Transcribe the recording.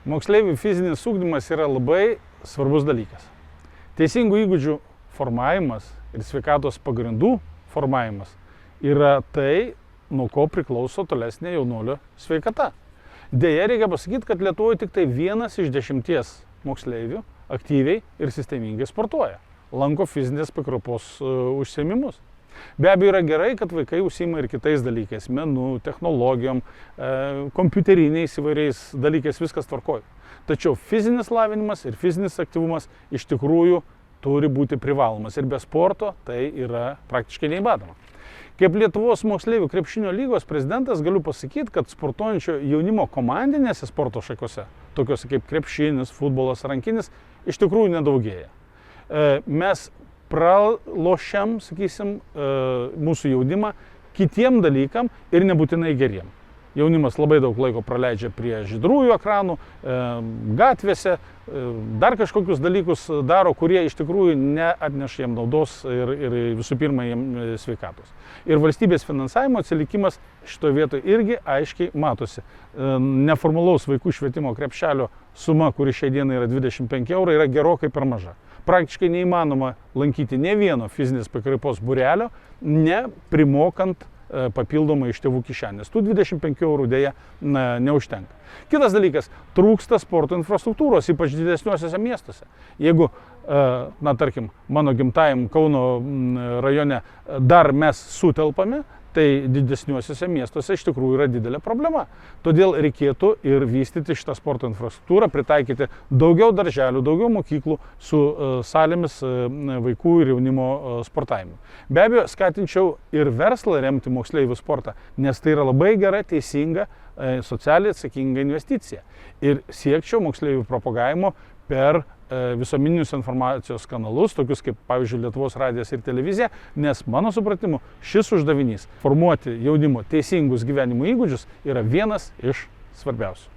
Moksleivių fizinis ugdymas yra labai svarbus dalykas. Teisingų įgūdžių formavimas ir sveikatos pagrindų formavimas yra tai, nuo ko priklauso tolesnė jaunuolio sveikata. Deja, reikia pasakyti, kad Lietuvoje tik tai 1 iš 10 moksleivių aktyviai ir sistemingai sportuoja, lanko fizinės pakraipos užsiėmimus. Be abejo, yra gerai, kad vaikai užsiima ir kitais dalykais, menu, technologijom, kompiuteriniais įvairiais dalykais, viskas tvarkoja. Tačiau fizinis lavinimas ir fizinis aktyvumas iš tikrųjų turi būti privalomas ir be sporto tai yra praktiškai neįmanoma. Kaip Lietuvos moksleivių krepšinio lygos prezidentas galiu pasakyti, kad sportuojančio jaunimo komandinėse sporto šakose, tokiuose kaip krepšinis, futbolas, rankinis, iš tikrųjų nedaugėja. Mes pralošiam, sakysim, mūsų jaunimą kitiem dalykam ir nebūtinai geriem. Jaunimas labai daug laiko praleidžia prie žydrųjų ekranų, gatvėse, dar kažkokius dalykus daro, kurie iš tikrųjų neatneša jiem naudos ir visų pirma jiem sveikatos. Ir valstybės finansavimo atsilikimas šitoje vietoje irgi aiškiai matosi. Neformalaus vaikų švietimo krepšelio suma, kuri šiai dienai yra 25 €, yra gerokai per maža. Praktiškai neįmanoma lankyti ne vieno fizinės pakraipos būrelio, neprimokant papildomai iš tėvų kišenės. Tų 25 € dėja neužtenka. Kitas dalykas, trūksta sporto infrastruktūros, ypač didesniuosiuose miestuose. Jeigu, tarkim, mano gimtajam Kauno rajone dar mes sutelpame, tai didesniuosiuose miestuose iš tikrųjų yra didelė problema. Todėl reikėtų ir vystyti šitą sporto infrastruktūrą, pritaikyti daugiau darželių, daugiau mokyklų su salėmis vaikų ir jaunimo sportavimui. Be abejo, skatinčiau ir verslą remti moksleivių sportą, nes tai yra labai gera, teisinga, socialiai atsakinga investicija. Ir siekčiau moksleivių propagavimo per visuomeninius informacijos kanalus, tokius kaip, pavyzdžiui, Lietuvos radijas ir televizija, nes mano supratimu šis uždavinys formuoti jaunimo teisingus gyvenimo įgūdžius yra vienas iš svarbiausių.